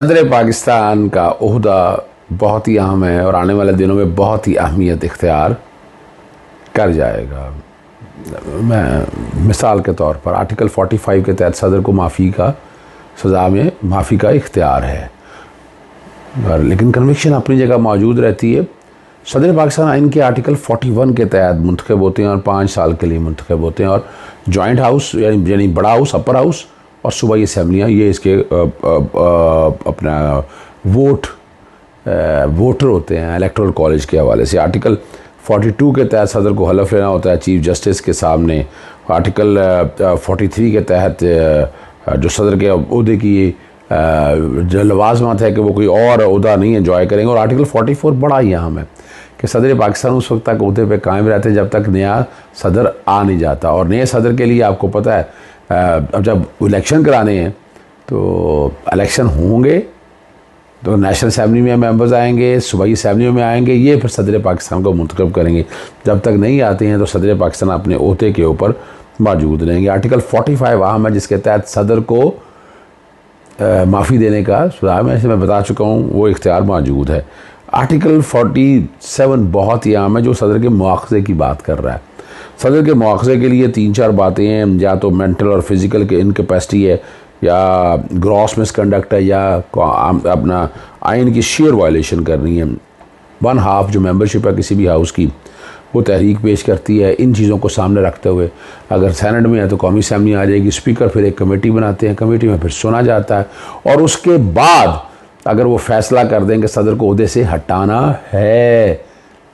सदर पाकिस्तान का ओहदा बहुत ही अहम है और आने वाले दिनों में बहुत ही अहमियत इख्तियार कर जाएगा। मैं मिसाल के तौर पर आर्टिकल 45 के तहत सदर को माफ़ी का सज़ा में माफ़ी का इख्तियार है, लेकिन कन्विक्शन अपनी जगह मौजूद रहती है। सदर पाकिस्तान आइन के आर्टिकल 41 के तहत मुंतखब होते हैं और 5 साल के लिए मुंतखब होते हैं, और जॉइंट हाउस यानी बड़ा हाउस, अपर हाउस और सूबाई असम्बलियाँ ये इसके अपना वोटर होते हैं इलेक्टोरल कॉलेज के हवाले से। आर्टिकल 42 के तहत सदर को हलफ लेना होता है चीफ जस्टिस के सामने। आर्टिकल 43 के तहत जो सदर के ओहदे की जो लवाजमत है कि वो कोई और ओहदा नहीं एंजॉय करेंगे। और आर्टिकल 44 बड़ा ही अहम है कि सदर पाकिस्तान उस वक्त तक ओहदे पे कायम रहते हैं जब तक नया सदर आ नहीं जाता। और नए सदर के लिए आपको पता है अब जब इलेक्शन कराने हैं तो इलेक्शन होंगे तो नेशनल असम्बली में मेंबर्स आएंगे, सूबाई असम्बलियों में आएंगे, ये फिर सदर पाकिस्तान को मुंतखब करेंगे। जब तक नहीं आते हैं तो सदर पाकिस्तान अपने ओहदे के ऊपर मौजूद रहेंगे। आर्टिकल 45 अहम है जिसके तहत सदर को माफ़ी देने का सुझाव मैं बता चुका हूँ, वो इख्तियार मौजूद है। आर्टिकल 47 बहुत ही अहम है जो सदर के मुआवजे की बात कर रहा है। सदर के मुआवजे के लिए 3-4 बातें हैं, या तो मेंटल और फिज़िकल के इनकैपेसिटी है, या ग्रॉस मिसकंडक्ट है, या अपना आइन की शेयर वायलेशन करनी है। 1/2 जो मेंबरशिप है किसी भी हाउस की वो तहरीक पेश करती है। इन चीज़ों को सामने रखते हुए अगर सेनेट में है तो कौमी असम्बली आ जाएगी, स्पीकर फिर एक कमेटी बनाते हैं, कमेटी में फिर सुना जाता है, और उसके बाद अगर वो फैसला कर दें कि सदर को ओहदे से हटाना है,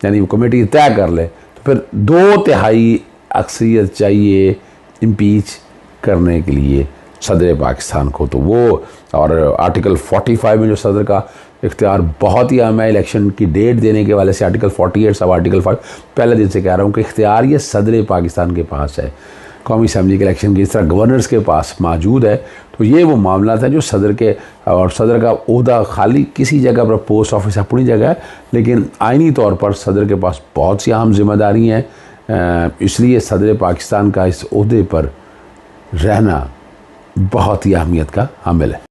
यानी वो कमेटी तय कर ले, तो फिर 2/3 अक्सरियत चाहिए इम्पीच करने के लिए सदर पाकिस्तान को। तो वो और आर्टिकल 45 में जो सदर का इख्तियार बहुत ही अहम है इलेक्शन की डेट देने के वाले से। आर्टिकल 48 सब आर्टिकल 5 पहले दिन से कह रहा हूँ कि इख्तियार ये सदर पाकिस्तान के पास है, कौमी असम्बली के इलेक्शन की इस तरह गवर्नर्स के पास मौजूद है। तो ये वो मामला था जो सदर के, और सदर का ओहदा खाली किसी जगह पर पोस्ट ऑफिस अपनी जगह है, लेकिन आइनी तौर पर सदर के पास बहुत सी अहम जिम्मेदारी हैं। इसलिए सदर पाकिस्तान का इस ओहदे पर रहना बहुत ही अहमियत का हामिल है।